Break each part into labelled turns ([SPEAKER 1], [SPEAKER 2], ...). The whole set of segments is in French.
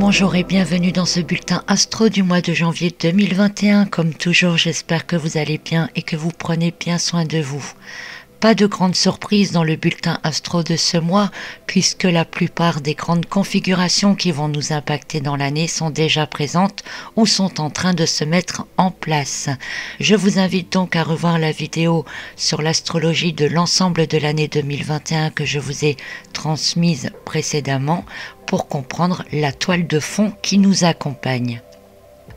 [SPEAKER 1] Bonjour et bienvenue dans ce bulletin astro du mois de janvier 2021. Comme toujours, j'espère que vous allez bien et que vous prenez bien soin de vous. Pas de grande surprise dans le bulletin astro de ce mois, puisque la plupart des grandes configurations qui vont nous impacter dans l'année sont déjà présentes ou sont en train de se mettre en place. Je vous invite donc à revoir la vidéo sur l'astrologie de l'ensemble de l'année 2021 que je vous ai transmise précédemment pour comprendre la toile de fond qui nous accompagne.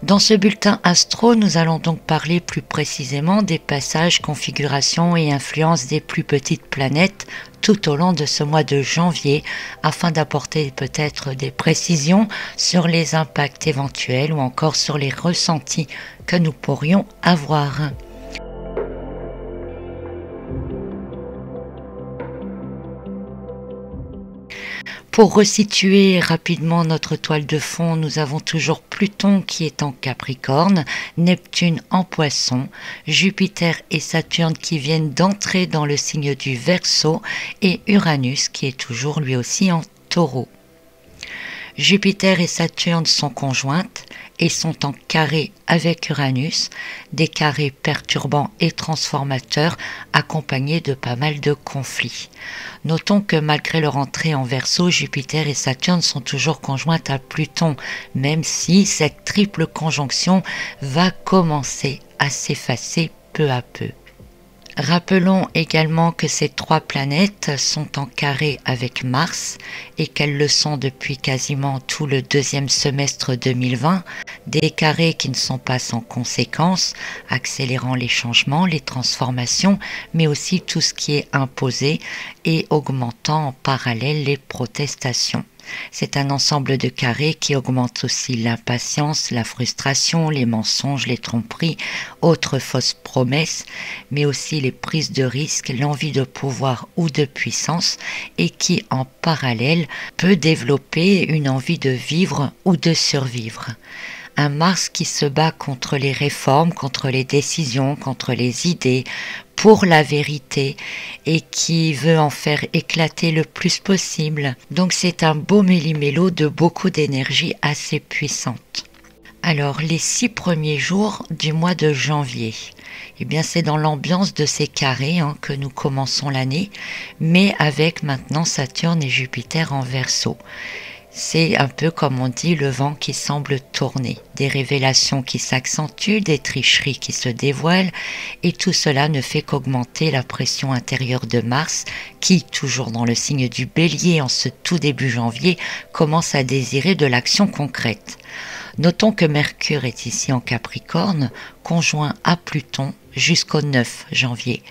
[SPEAKER 1] Dans ce bulletin astro, nous allons donc parler plus précisément des passages, configurations et influences des plus petites planètes tout au long de ce mois de janvier, afin d'apporter peut-être des précisions sur les impacts éventuels ou encore sur les ressentis que nous pourrions avoir. Pour resituer rapidement notre toile de fond, nous avons toujours Pluton qui est en Capricorne, Neptune en Poisson, Jupiter et Saturne qui viennent d'entrer dans le signe du Verseau et Uranus qui est toujours lui aussi en Taureau. Jupiter et Saturne sont conjointes et sont en carré avec Uranus, des carrés perturbants et transformateurs accompagnés de pas mal de conflits. Notons que malgré leur entrée en Verseau, Jupiter et Saturne sont toujours conjointes à Pluton, même si cette triple conjonction va commencer à s'effacer peu à peu. Rappelons également que ces trois planètes sont en carré avec Mars et qu'elles le sont depuis quasiment tout le deuxième semestre 2020, des carrés qui ne sont pas sans conséquences, accélérant les changements, les transformations, mais aussi tout ce qui est imposé et augmentant en parallèle les protestations. C'est un ensemble de carrés qui augmente aussi l'impatience, la frustration, les mensonges, les tromperies, autres fausses promesses, mais aussi les prises de risques, l'envie de pouvoir ou de puissance, et qui en parallèle peut développer une envie de vivre ou de survivre. Un Mars qui se bat contre les réformes, contre les décisions, contre les idées, pour la vérité et qui veut en faire éclater le plus possible. Donc c'est un beau méli-mélo de beaucoup d'énergie assez puissante. Alors les 6 premiers jours du mois de janvier, eh bien c'est dans l'ambiance de ces carrés que nous commençons l'année, mais avec maintenant Saturne et Jupiter en Verseau. C'est un peu comme on dit le vent qui semble tourner, des révélations qui s'accentuent, des tricheries qui se dévoilent, et tout cela ne fait qu'augmenter la pression intérieure de Mars qui, toujours dans le signe du Bélier en ce tout début janvier, commence à désirer de l'action concrète. Notons que Mercure est ici en Capricorne, conjoint à Pluton jusqu'au 9 janvier.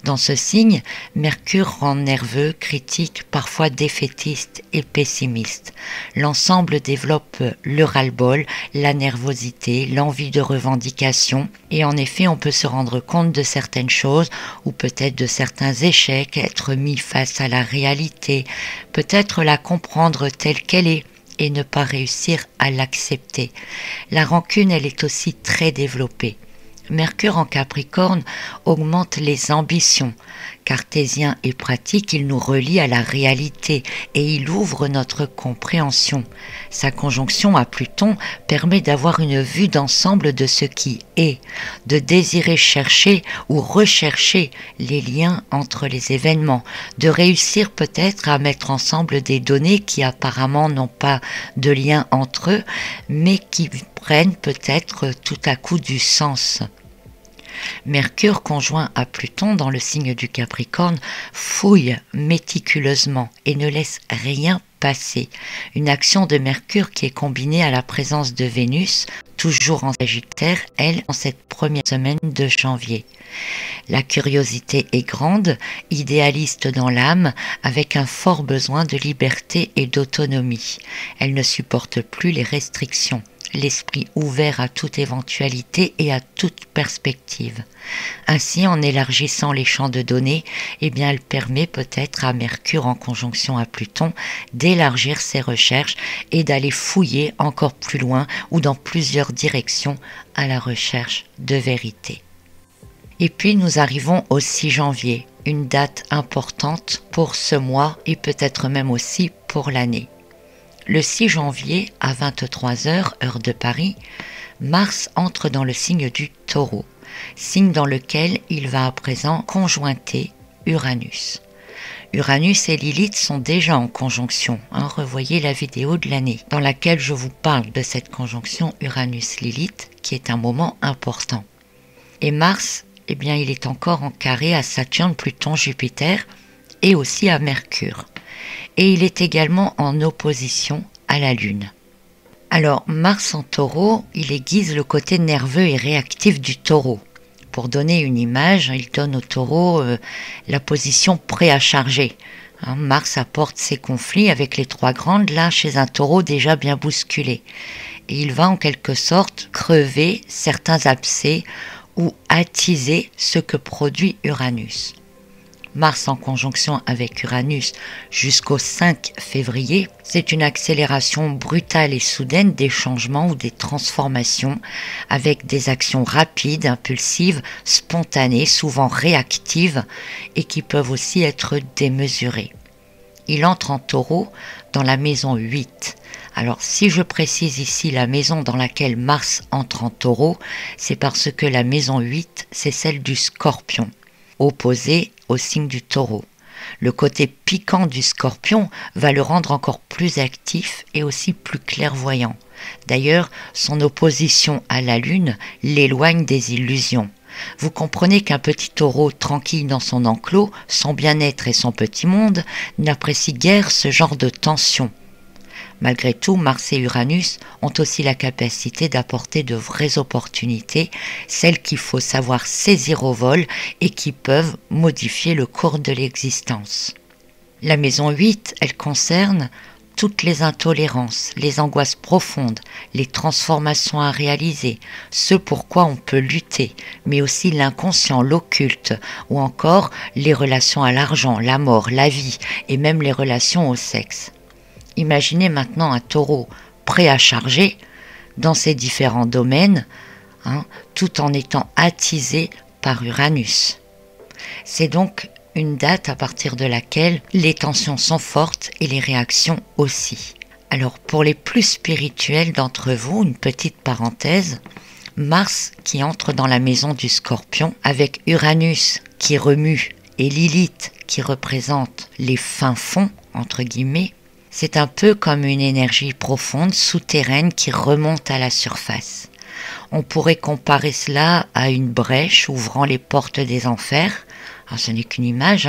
[SPEAKER 1] Dans ce signe, Mercure rend nerveux, critique, parfois défaitiste et pessimiste. L'ensemble développe le ras-le-bol, la nervosité, l'envie de revendication, et en effet on peut se rendre compte de certaines choses ou peut-être de certains échecs, être mis face à la réalité, peut-être la comprendre telle qu'elle est, et ne pas réussir à l'accepter. La rancune, elle est aussi très développée. Mercure en Capricorne augmente les ambitions. Cartésien et pratique, il nous relie à la réalité et il ouvre notre compréhension. Sa conjonction à Pluton permet d'avoir une vue d'ensemble de ce qui est, de désirer chercher ou rechercher les liens entre les événements, de réussir peut-être à mettre ensemble des données qui apparemment n'ont pas de lien entre eux, mais qui prennent peut-être tout à coup du sens. Mercure conjoint à Pluton dans le signe du Capricorne fouille méticuleusement et ne laisse rien passer. Une action de Mercure qui est combinée à la présence de Vénus, toujours en Sagittaire, elle, en cette première semaine de janvier. La curiosité est grande, idéaliste dans l'âme, avec un fort besoin de liberté et d'autonomie. Elle ne supporte plus les restrictions. L'esprit ouvert à toute éventualité et à toute perspective. Ainsi, en élargissant les champs de données, elle permet peut-être à Mercure en conjonction à Pluton d'élargir ses recherches et d'aller fouiller encore plus loin ou dans plusieurs directions à la recherche de vérité. Et puis nous arrivons au 6 janvier, une date importante pour ce mois et peut-être même aussi pour l'année. Le 6 janvier à 23h, heure de Paris, Mars entre dans le signe du Taureau, signe dans lequel il va à présent conjointer Uranus. Uranus et Lilith sont déjà en conjonction, revoyez la vidéo de l'année, dans laquelle je vous parle de cette conjonction Uranus-Lilith, qui est un moment important. Et Mars, eh bien, il est encore en carré à Saturne, Pluton, Jupiter, et aussi à Mercure. Et il est également en opposition à la Lune. Alors, Mars en Taureau, il aiguise le côté nerveux et réactif du Taureau. Pour donner une image, il donne au Taureau la position prêt à charger. Mars apporte ses conflits avec les trois grandes, là, chez un Taureau déjà bien bousculé. Et il va en quelque sorte crever certains abcès ou attiser ce que produit Uranus. Mars en conjonction avec Uranus jusqu'au 5 février, c'est une accélération brutale et soudaine des changements ou des transformations avec des actions rapides, impulsives, spontanées, souvent réactives et qui peuvent aussi être démesurées. Il entre en Taureau dans la maison 8. Alors si je précise ici la maison dans laquelle Mars entre en Taureau, c'est parce que la maison 8, c'est celle du Scorpion, opposée au signe du Taureau. Le côté piquant du Scorpion va le rendre encore plus actif et aussi plus clairvoyant. D'ailleurs, son opposition à la Lune l'éloigne des illusions. Vous comprenez qu'un petit Taureau tranquille dans son enclos, son bien-être et son petit monde, n'apprécie guère ce genre de tension. Malgré tout, Mars et Uranus ont aussi la capacité d'apporter de vraies opportunités, celles qu'il faut savoir saisir au vol et qui peuvent modifier le cours de l'existence. La maison 8, elle concerne toutes les intolérances, les angoisses profondes, les transformations à réaliser, ce pour quoi on peut lutter, mais aussi l'inconscient, l'occulte, ou encore les relations à l'argent, la mort, la vie, et même les relations au sexe. Imaginez maintenant un Taureau prêt à charger dans ces différents domaines, tout en étant attisé par Uranus. C'est donc une date à partir de laquelle les tensions sont fortes et les réactions aussi. Alors pour les plus spirituels d'entre vous, une petite parenthèse, Mars qui entre dans la maison du Scorpion avec Uranus qui remue et Lilith qui représente les fins fonds, entre guillemets, c'est un peu comme une énergie profonde, souterraine qui remonte à la surface. On pourrait comparer cela à une brèche ouvrant les portes des enfers. Alors, ce n'est qu'une image,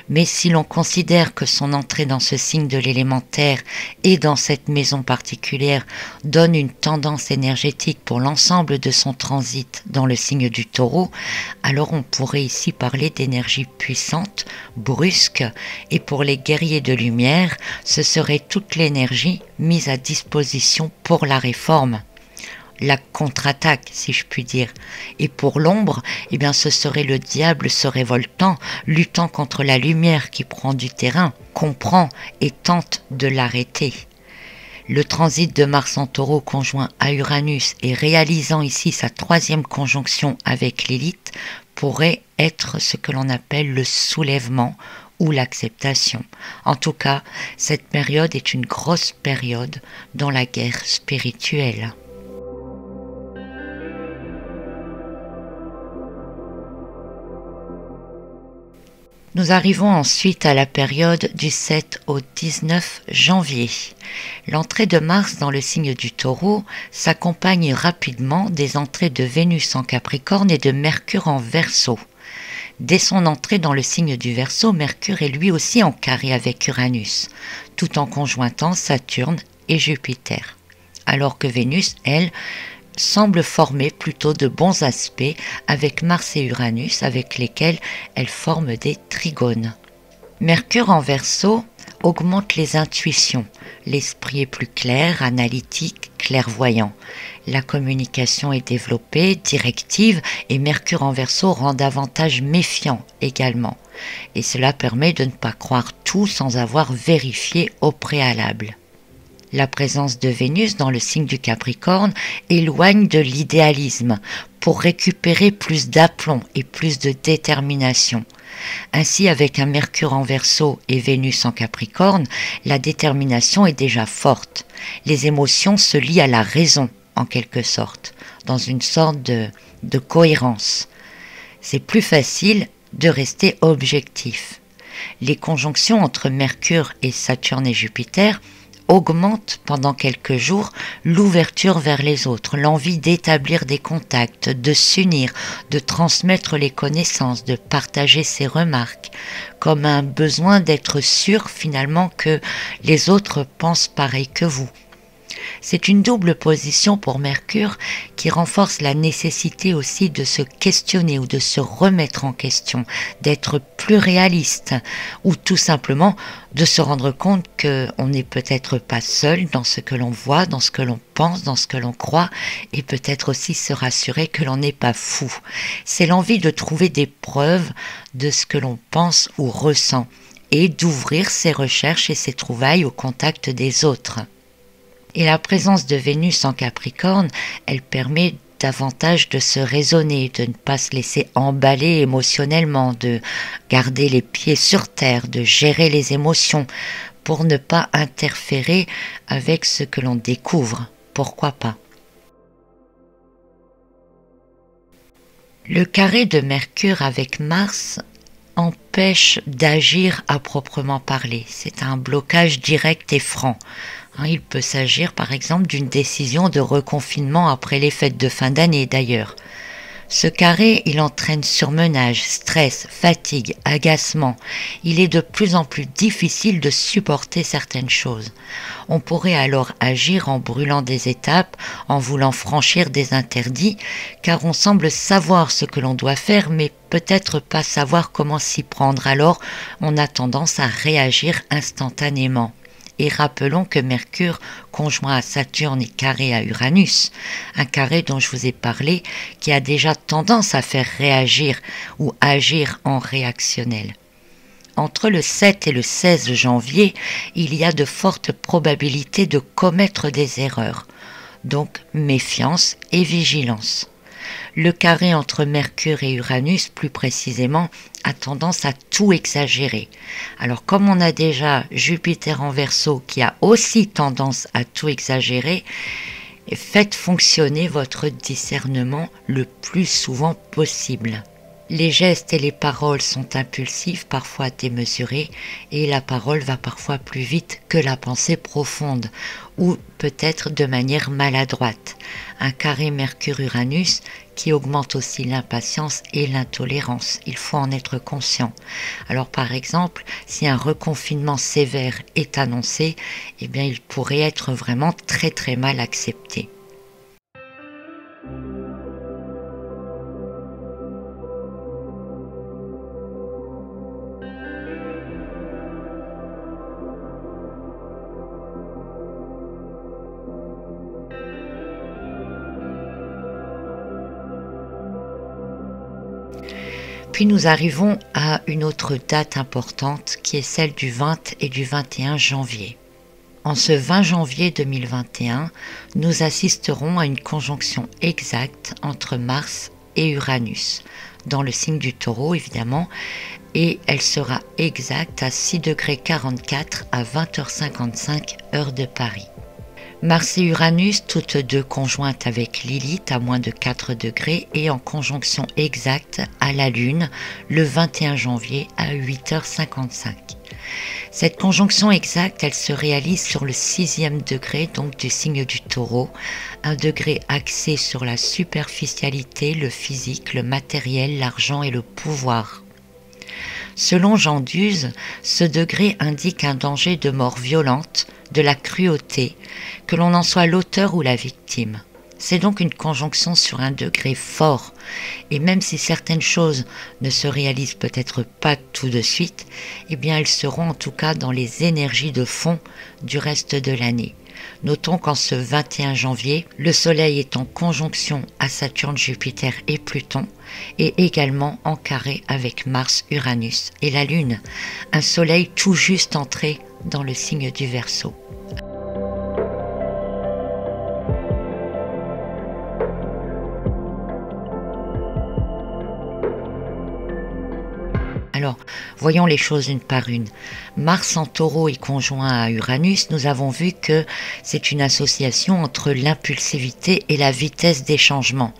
[SPEAKER 1] mais si l'on considère que son entrée dans ce signe de l'élémentaire et dans cette maison particulière donne une tendance énergétique pour l'ensemble de son transit dans le signe du Taureau, alors on pourrait ici parler d'énergie puissante, brusque, et pour les guerriers de lumière, ce serait toute l'énergie mise à disposition pour la réforme. La contre-attaque, si je puis dire. Et pour l'ombre, eh bien, ce serait le diable se révoltant, luttant contre la lumière qui prend du terrain, comprend et tente de l'arrêter. Le transit de Mars en Taureau conjoint à Uranus et réalisant ici sa troisième conjonction avec Lilith pourrait être ce que l'on appelle le soulèvement ou l'acceptation. En tout cas, cette période est une grosse période dans la guerre spirituelle. Nous arrivons ensuite à la période du 7 au 19 janvier. L'entrée de Mars dans le signe du Taureau s'accompagne rapidement des entrées de Vénus en Capricorne et de Mercure en Verseau. Dès son entrée dans le signe du Verseau, Mercure est lui aussi en carré avec Uranus, tout en conjointant Saturne et Jupiter. Alors que Vénus, elle, semble former plutôt de bons aspects avec Mars et Uranus, avec lesquels elle forme des trigones. Mercure en Verseau augmente les intuitions, l'esprit est plus clair, analytique, clairvoyant. La communication est développée, directive, et Mercure en Verseau rend davantage méfiant également. Et cela permet de ne pas croire tout sans avoir vérifié au préalable. La présence de Vénus dans le signe du Capricorne éloigne de l'idéalisme pour récupérer plus d'aplomb et plus de détermination. Ainsi, avec un Mercure en Verseau et Vénus en Capricorne, la détermination est déjà forte. Les émotions se lient à la raison, en quelque sorte, dans une sorte de cohérence. C'est plus facile de rester objectif. Les conjonctions entre Mercure et Saturne et Jupiter augmentent pendant quelques jours l'ouverture vers les autres, l'envie d'établir des contacts, de s'unir, de transmettre les connaissances, de partager ses remarques, comme un besoin d'être sûr finalement que les autres pensent pareil que vous. C'est une double position pour Mercure qui renforce la nécessité aussi de se questionner ou de se remettre en question, d'être plus réaliste ou tout simplement de se rendre compte qu'on n'est peut-être pas seul dans ce que l'on voit, dans ce que l'on pense, dans ce que l'on croit et peut-être aussi se rassurer que l'on n'est pas fou. C'est l'envie de trouver des preuves de ce que l'on pense ou ressent et d'ouvrir ses recherches et ses trouvailles au contact des autres. Et la présence de Vénus en Capricorne, elle permet davantage de se raisonner, de ne pas se laisser emballer émotionnellement, de garder les pieds sur terre, de gérer les émotions pour ne pas interférer avec ce que l'on découvre. Pourquoi pas? Le carré de Mercure avec Mars empêche d'agir à proprement parler. C'est un blocage direct et franc. Il peut s'agir par exemple d'une décision de reconfinement après les fêtes de fin d'année d'ailleurs. Ce carré, il entraîne surmenage, stress, fatigue, agacement. Il est de plus en plus difficile de supporter certaines choses. On pourrait alors agir en brûlant des étapes, en voulant franchir des interdits, car on semble savoir ce que l'on doit faire, mais peut-être pas savoir comment s'y prendre. Alors, on a tendance à réagir instantanément. Et rappelons que Mercure, conjoint à Saturne, est carré à Uranus, un carré dont je vous ai parlé, qui a déjà tendance à faire réagir ou agir en réactionnel. Entre le 7 et le 16 janvier, il y a de fortes probabilités de commettre des erreurs, donc méfiance et vigilance. Le carré entre Mercure et Uranus, plus précisément, a tendance à tout exagérer. Alors comme on a déjà Jupiter en Verseau qui a aussi tendance à tout exagérer, faites fonctionner votre discernement le plus souvent possible. Les gestes et les paroles sont impulsifs, parfois démesurés, et la parole va parfois plus vite que la pensée profonde, ou peut-être de manière maladroite. Un carré Mercure-Uranus qui augmente aussi l'impatience et l'intolérance. Il faut en être conscient. Alors par exemple, si un reconfinement sévère est annoncé, eh bien il pourrait être vraiment très très mal accepté. Puis nous arrivons à une autre date importante qui est celle du 20 et du 21 janvier. En ce 20 janvier 2021, nous assisterons à une conjonction exacte entre Mars et Uranus, dans le signe du Taureau évidemment, et elle sera exacte à 6 degrés 44 à 20h55 heure de Paris. Mars et Uranus, toutes deux conjointes avec Lilith à moins de 4 degrés et en conjonction exacte à la Lune le 21 janvier à 8h55. Cette conjonction exacte, elle se réalise sur le 6e degré, donc du signe du Taureau, un degré axé sur la superficialité, le physique, le matériel, l'argent et le pouvoir. Selon Jean Duze, ce degré indique un danger de mort violente, de la cruauté, que l'on en soit l'auteur ou la victime. C'est donc une conjonction sur un degré fort, et même si certaines choses ne se réalisent peut-être pas tout de suite, eh bien elles seront en tout cas dans les énergies de fond du reste de l'année. Notons qu'en ce 21 janvier, le Soleil est en conjonction à Saturne, Jupiter et Pluton, et également en carré avec Mars, Uranus et la Lune, un Soleil tout juste entré dans le signe du Verseau. Alors Alors, voyons les choses une par une. Mars en Taureau est conjoint à Uranus. Nous avons vu que c'est une association entre l'impulsivité et la vitesse des changements.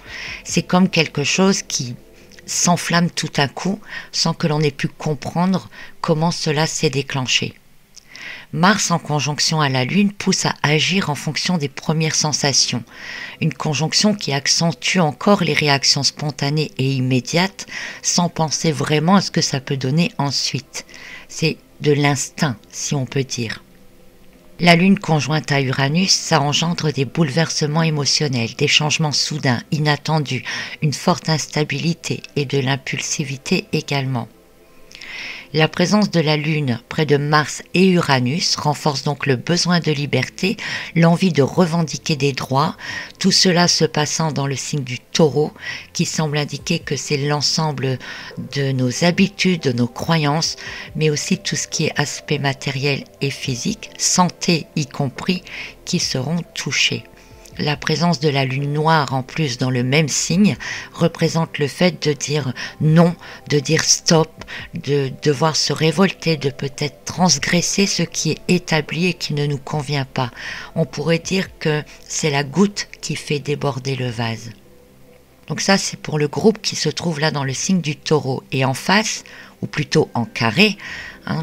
[SPEAKER 1] C'est comme quelque chose qui s'enflamme tout à coup sans que l'on ait pu comprendre comment cela s'est déclenché. Mars en conjonction à la Lune pousse à agir en fonction des premières sensations. Une conjonction qui accentue encore les réactions spontanées et immédiates sans penser vraiment à ce que ça peut donner ensuite. C'est de l'instinct, si on peut dire. La Lune conjointe à Uranus, ça engendre des bouleversements émotionnels, des changements soudains, inattendus, une forte instabilité et de l'impulsivité également. La présence de la Lune près de Mars et Uranus renforce donc le besoin de liberté, l'envie de revendiquer des droits, tout cela se passant dans le signe du Taureau, qui semble indiquer que c'est l'ensemble de nos habitudes, de nos croyances, mais aussi tout ce qui est aspect matériel et physique, santé y compris, qui seront touchés. La présence de la lune noire en plus dans le même signe représente le fait de dire non, de dire stop, de devoir se révolter, de peut-être transgresser ce qui est établi et qui ne nous convient pas. On pourrait dire que c'est la goutte qui fait déborder le vase. Donc ça, c'est pour le groupe qui se trouve là dans le signe du Taureau. Et en face, ou plutôt en carré,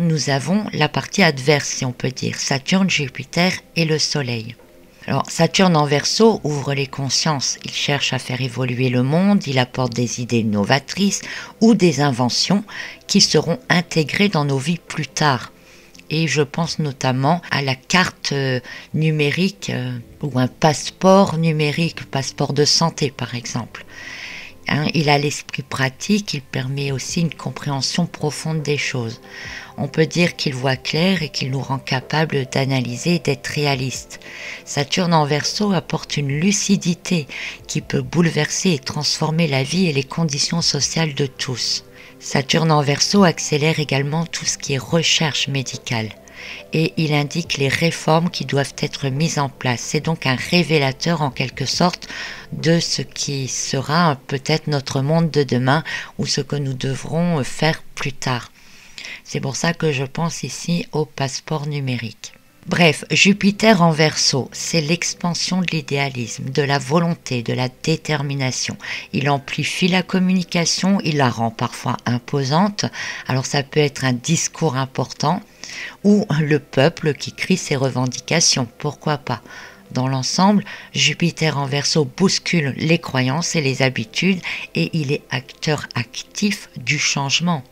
[SPEAKER 1] nous avons la partie adverse, si on peut dire, Saturne, Jupiter et le Soleil. Alors, Saturne en Verseau ouvre les consciences, il cherche à faire évoluer le monde, il apporte des idées novatrices ou des inventions qui seront intégrées dans nos vies plus tard. Et je pense notamment à la carte numérique ou un passeport numérique, passeport de santé par exemple. Il a l'esprit pratique, il permet aussi une compréhension profonde des choses. On peut dire qu'il voit clair et qu'il nous rend capables d'analyser et d'être réalistes. Saturne en Verseau apporte une lucidité qui peut bouleverser et transformer la vie et les conditions sociales de tous. Saturne en Verseau accélère également tout ce qui est recherche médicale. Et il indique les réformes qui doivent être mises en place. C'est donc un révélateur en quelque sorte de ce qui sera peut-être notre monde de demain ou ce que nous devrons faire plus tard. C'est pour ça que je pense ici au passeport numérique. Bref, Jupiter en Verseau, c'est l'expansion de l'idéalisme, de la volonté, de la détermination. Il amplifie la communication, il la rend parfois imposante. Alors ça peut être un discours important ou le peuple qui crie ses revendications, pourquoi pas. Dans l'ensemble, Jupiter en Verseau bouscule les croyances et les habitudes et il est acteur actif du changement.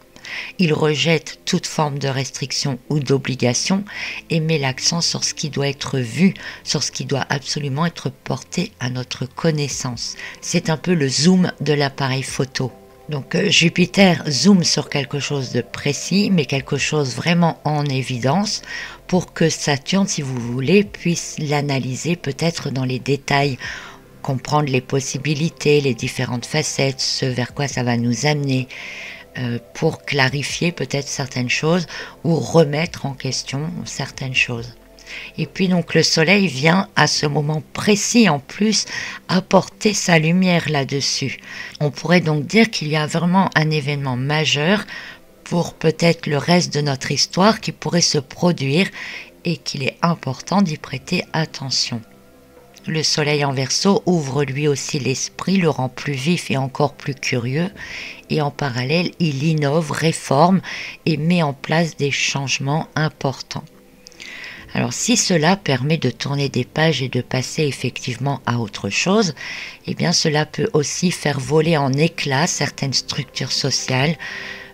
[SPEAKER 1] Il rejette toute forme de restriction ou d'obligation et met l'accent sur ce qui doit être vu, sur ce qui doit absolument être porté à notre connaissance. C'est un peu le zoom de l'appareil photo. Donc Jupiter zoome sur quelque chose de précis, mais quelque chose vraiment en évidence pour que Saturne, si vous voulez, puisse l'analyser peut-être dans les détails, comprendre les possibilités, les différentes facettes, ce vers quoi ça va nous amener, pour clarifier peut-être certaines choses ou remettre en question certaines choses. Et puis donc le soleil vient à ce moment précis en plus apporter sa lumière là-dessus. On pourrait donc dire qu'il y a vraiment un événement majeur pour peut-être le reste de notre histoire qui pourrait se produire et qu'il est important d'y prêter attention. Le soleil en Verseau ouvre lui aussi l'esprit, le rend plus vif et encore plus curieux, et en parallèle, il innove, réforme et met en place des changements importants. Alors si cela permet de tourner des pages et de passer effectivement à autre chose, eh bien cela peut aussi faire voler en éclats certaines structures sociales,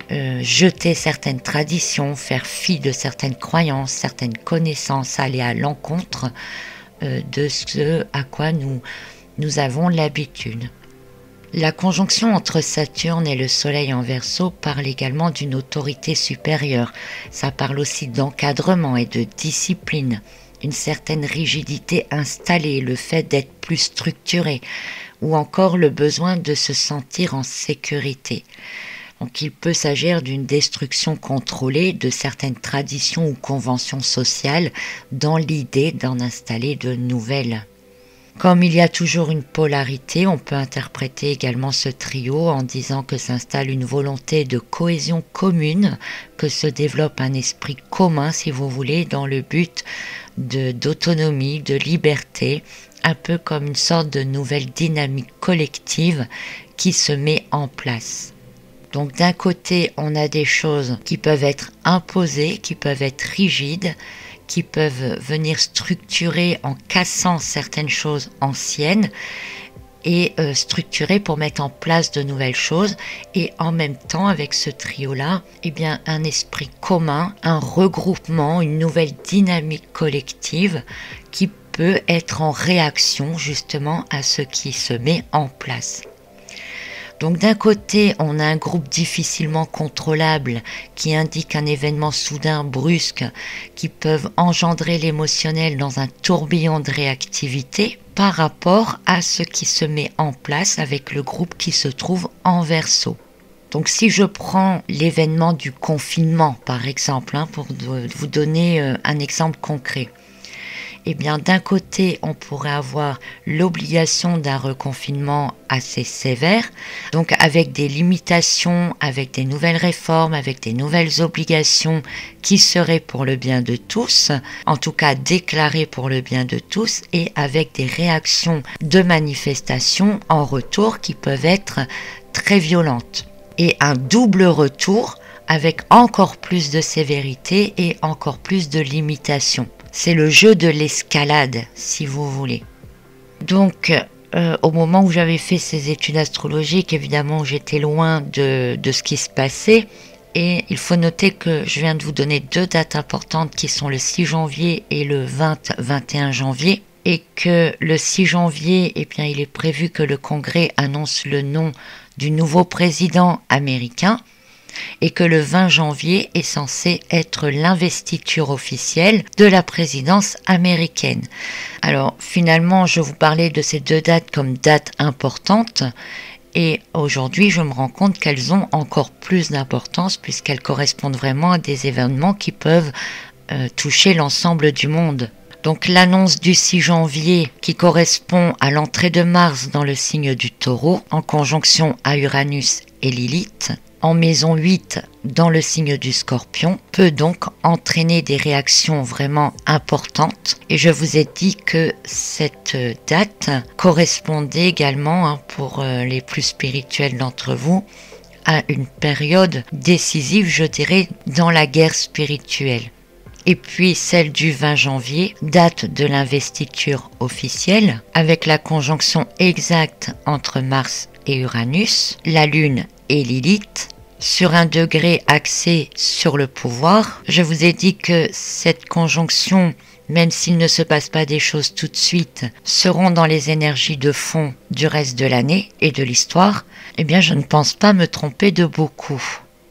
[SPEAKER 1] jeter certaines traditions, faire fi de certaines croyances, certaines connaissances, aller à l'encontre de ce à quoi nous avons l'habitude. La conjonction entre Saturne et le Soleil en Verseau parle également d'une autorité supérieure. Ça parle aussi d'encadrement et de discipline, une certaine rigidité installée, le fait d'être plus structuré, ou encore le besoin de se sentir en sécurité. Donc il peut s'agir d'une destruction contrôlée de certaines traditions ou conventions sociales dans l'idée d'en installer de nouvelles. Comme il y a toujours une polarité, on peut interpréter également ce trio en disant que s'installe une volonté de cohésion commune, que se développe un esprit commun, si vous voulez, dans le but d'autonomie, de liberté, un peu comme une sorte de nouvelle dynamique collective qui se met en place. Donc d'un côté, on a des choses qui peuvent être imposées, qui peuvent être rigides, qui peuvent venir structurer en cassant certaines choses anciennes et structurer pour mettre en place de nouvelles choses. Et en même temps, avec ce trio-là, eh bien, un esprit commun, un regroupement, une nouvelle dynamique collective qui peut être en réaction justement à ce qui se met en place. Donc d'un côté, on a un groupe difficilement contrôlable qui indique un événement soudain, brusque, qui peuvent engendrer l'émotionnel dans un tourbillon de réactivité par rapport à ce qui se met en place avec le groupe qui se trouve en verso. Donc si je prends l'événement du confinement par exemple, pour vous donner un exemple concret, eh bien d'un côté on pourrait avoir l'obligation d'un reconfinement assez sévère, donc avec des limitations, avec des nouvelles réformes, avec des nouvelles obligations qui seraient pour le bien de tous, en tout cas déclarées pour le bien de tous, et avec des réactions de manifestation en retour qui peuvent être très violentes. Et un double retour avec encore plus de sévérité et encore plus de limitations. C'est le jeu de l'escalade, si vous voulez. Donc, au moment où j'avais fait ces études astrologiques, évidemment, j'étais loin de ce qui se passait. Et il faut noter que je viens de vous donner 2 dates importantes qui sont le 6 janvier et le 20-21 janvier. Et que le 6 janvier, eh bien, il est prévu que le Congrès annonce le nom du nouveau président américain. Et que le 20 janvier est censé être l'investiture officielle de la présidence américaine. Alors finalement, je vous parlais de ces 2 dates comme dates importantes, et aujourd'hui je me rends compte qu'elles ont encore plus d'importance puisqu'elles correspondent vraiment à des événements qui peuvent toucher l'ensemble du monde. Donc l'annonce du 6 janvier qui correspond à l'entrée de Mars dans le signe du Taureau en conjonction à Uranus et Lilith, en maison 8 dans le signe du Scorpion, peut donc entraîner des réactions vraiment importantes. Et je vous ai dit que cette date correspondait également, pour les plus spirituels d'entre vous, à une période décisive, je dirais, dans la guerre spirituelle. Et puis celle du 20 janvier, date de l'investiture officielle, avec la conjonction exacte entre Mars et Uranus, la Lune et Lilith, sur un degré axé sur le pouvoir. Je vous ai dit que cette conjonction, même s'il ne se passe pas des choses tout de suite, seront dans les énergies de fond du reste de l'année et de l'histoire. Eh bien, je ne pense pas me tromper de beaucoup.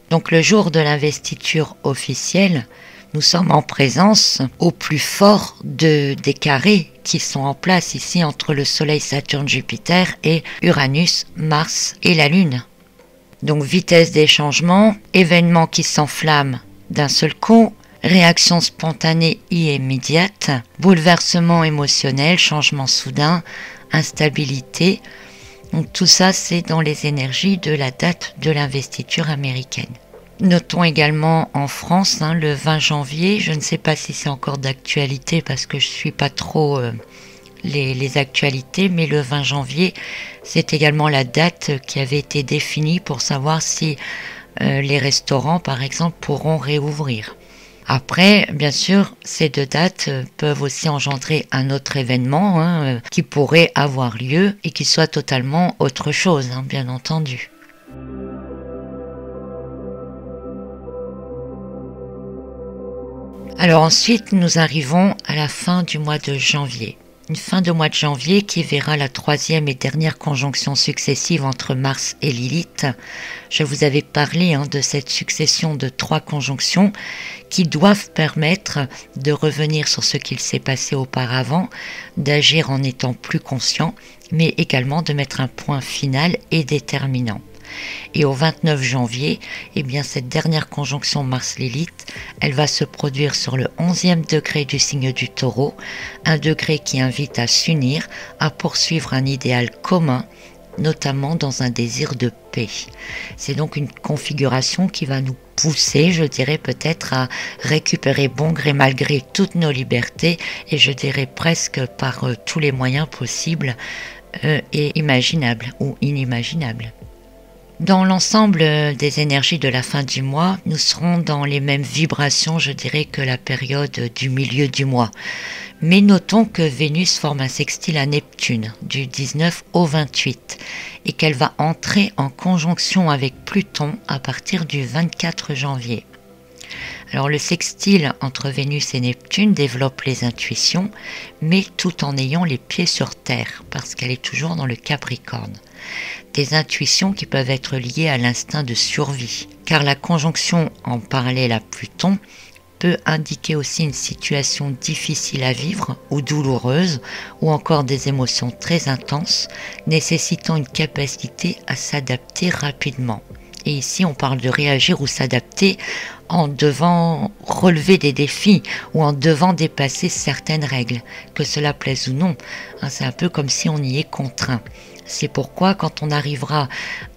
[SPEAKER 1] Donc le jour de l'investiture officielle, nous sommes en présence au plus fort des carrés qui sont en place ici entre le Soleil, Saturne, Jupiter et Uranus, Mars et la Lune. Donc vitesse des changements, événements qui s'enflamment d'un seul coup, réaction spontanée et immédiate, bouleversement émotionnel, changement soudain, instabilité. Donc tout ça, c'est dans les énergies de la date de l'investiture américaine. Notons également en France, le 20 janvier, je ne sais pas si c'est encore d'actualité parce que je ne suis pas trop les actualités, mais le 20 janvier, c'est également la date qui avait été définie pour savoir si les restaurants, par exemple, pourront réouvrir. Après, bien sûr, ces 2 dates peuvent aussi engendrer un autre événement qui pourrait avoir lieu et qui soit totalement autre chose, bien entendu. Alors ensuite, nous arrivons à la fin du mois de janvier. Une fin de mois de janvier qui verra la 3e et dernière conjonction successive entre Mars et Lilith. Je vous avais parlé de cette succession de 3 conjonctions qui doivent permettre de revenir sur ce qu'il s'est passé auparavant, d'agir en étant plus conscient, mais également de mettre un point final et déterminant. Et au 29 janvier, eh bien cette dernière conjonction Mars-Lilith, elle va se produire sur le 11e degré du signe du Taureau, un degré qui invite à s'unir, à poursuivre un idéal commun, notamment dans un désir de paix. C'est donc une configuration qui va nous pousser, je dirais peut-être, à récupérer bon gré mal gré toutes nos libertés, et je dirais presque par tous les moyens possibles et imaginables ou inimaginables. Dans l'ensemble des énergies de la fin du mois, nous serons dans les mêmes vibrations, je dirais, que la période du milieu du mois. Mais notons que Vénus forme un sextile à Neptune du 19 au 28 et qu'elle va entrer en conjonction avec Pluton à partir du 24 janvier. Alors le sextile entre Vénus et Neptune développe les intuitions, mais tout en ayant les pieds sur terre, parce qu'elle est toujours dans le Capricorne. Des intuitions qui peuvent être liées à l'instinct de survie, car la conjonction en parallèle à Pluton peut indiquer aussi une situation difficile à vivre ou douloureuse, ou encore des émotions très intenses, nécessitant une capacité à s'adapter rapidement. Et ici, on parle de réagir ou s'adapter en devant relever des défis ou en devant dépasser certaines règles, que cela plaise ou non. C'est un peu comme si on y est contraint. C'est pourquoi quand on arrivera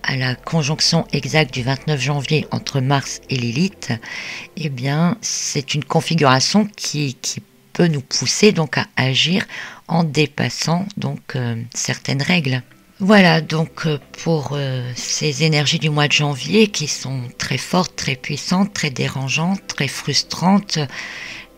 [SPEAKER 1] à la conjonction exacte du 29 janvier entre Mars et Lilith, eh bien, c'est une configuration qui peut nous pousser donc à agir en dépassant donc certaines règles. Voilà donc pour ces énergies du mois de janvier qui sont très fortes, très puissantes, très dérangeantes, très frustrantes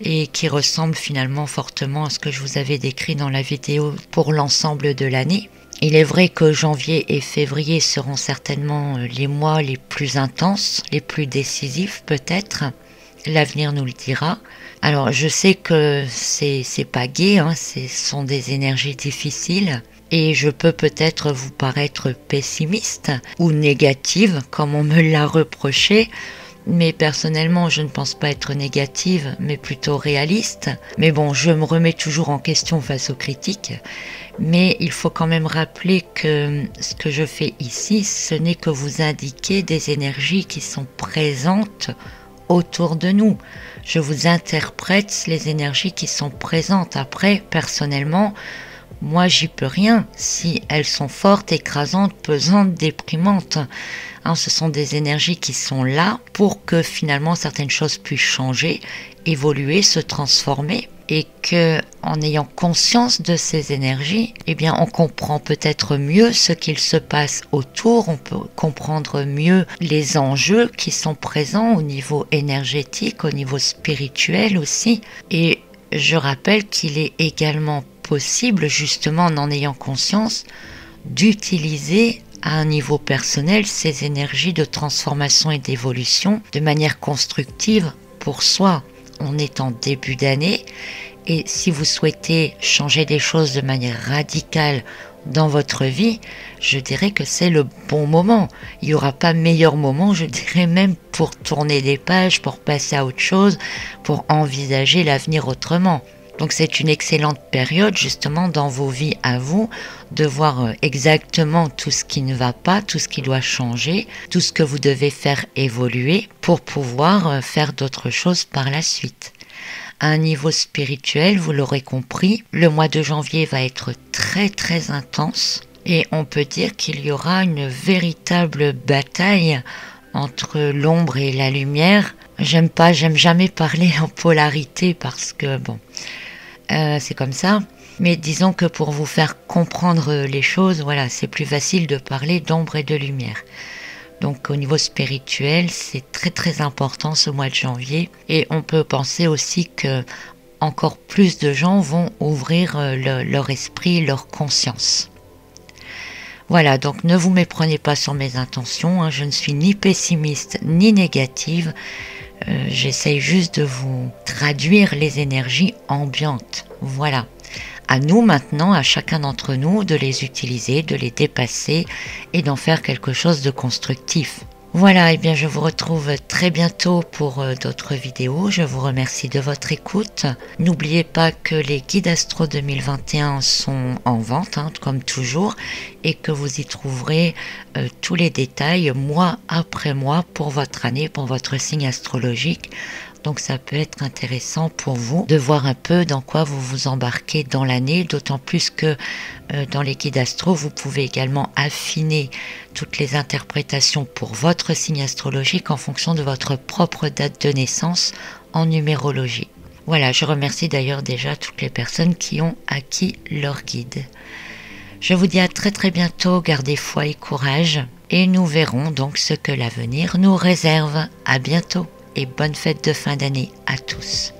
[SPEAKER 1] et qui ressemblent finalement fortement à ce que je vous avais décrit dans la vidéo pour l'ensemble de l'année. Il est vrai que janvier et février seront certainement les mois les plus intenses, les plus décisifs peut-être. L'avenir nous le dira. Alors je sais que c'est pas gai, ce sont des énergies difficiles. Et je peux peut-être vous paraître pessimiste ou négative, comme on me l'a reproché, mais personnellement je ne pense pas être négative, mais plutôt réaliste. Mais bon, je me remets toujours en question face aux critiques, mais il faut quand même rappeler que ce que je fais ici, ce n'est que vous indiquer des énergies qui sont présentes autour de nous. Je vous interprète les énergies qui sont présentes. Après, personnellement, moi, j'y peux rien si elles sont fortes, écrasantes, pesantes, déprimantes. Ce sont des énergies qui sont là pour que finalement certaines choses puissent changer, évoluer, se transformer. Et que, en ayant conscience de ces énergies, eh bien, on comprend peut-être mieux ce qu'il se passe autour, on peut comprendre mieux les enjeux qui sont présents au niveau énergétique, au niveau spirituel aussi. Et je rappelle qu'il est également possible, justement en ayant conscience, d'utiliser à un niveau personnel ces énergies de transformation et d'évolution de manière constructive pour soi. On est en début d'année et si vous souhaitez changer des choses de manière radicale dans votre vie, je dirais que c'est le bon moment. Il n'y aura pas meilleur moment, je dirais même pour tourner des pages, pour passer à autre chose, pour envisager l'avenir autrement. Donc c'est une excellente période justement dans vos vies à vous de voir exactement tout ce qui ne va pas, tout ce qui doit changer, tout ce que vous devez faire évoluer pour pouvoir faire d'autres choses par la suite. À un niveau spirituel, vous l'aurez compris, le mois de janvier va être très très intense et on peut dire qu'il y aura une véritable bataille entre l'ombre et la lumière. J'aime jamais parler en polarité parce que bon, c'est comme ça. Mais disons que pour vous faire comprendre les choses, voilà, c'est plus facile de parler d'ombre et de lumière. Donc au niveau spirituel, c'est très très important ce mois de janvier. Et on peut penser aussi que encore plus de gens vont ouvrir leur esprit, leur conscience. Voilà, donc ne vous méprenez pas sur mes intentions, je ne suis ni pessimiste ni négative. J'essaye juste de vous traduire les énergies ambiantes. Voilà. À nous maintenant, à chacun d'entre nous, de les utiliser, de les dépasser et d'en faire quelque chose de constructif. Voilà, et bien je vous retrouve très bientôt pour d'autres vidéos. Je vous remercie de votre écoute. N'oubliez pas que les guides Astro 2021 sont en vente, comme toujours, et que vous y trouverez tous les détails mois après mois pour votre année, pour votre signe astrologique. Donc ça peut être intéressant pour vous de voir un peu dans quoi vous vous embarquez dans l'année, d'autant plus que dans les guides astro, vous pouvez également affiner toutes les interprétations pour votre signe astrologique en fonction de votre propre date de naissance en numérologie. Voilà, je remercie d'ailleurs déjà toutes les personnes qui ont acquis leur guide. Je vous dis à très très bientôt, gardez foi et courage, et nous verrons donc ce que l'avenir nous réserve. À bientôt et bonne fête de fin d'année à tous.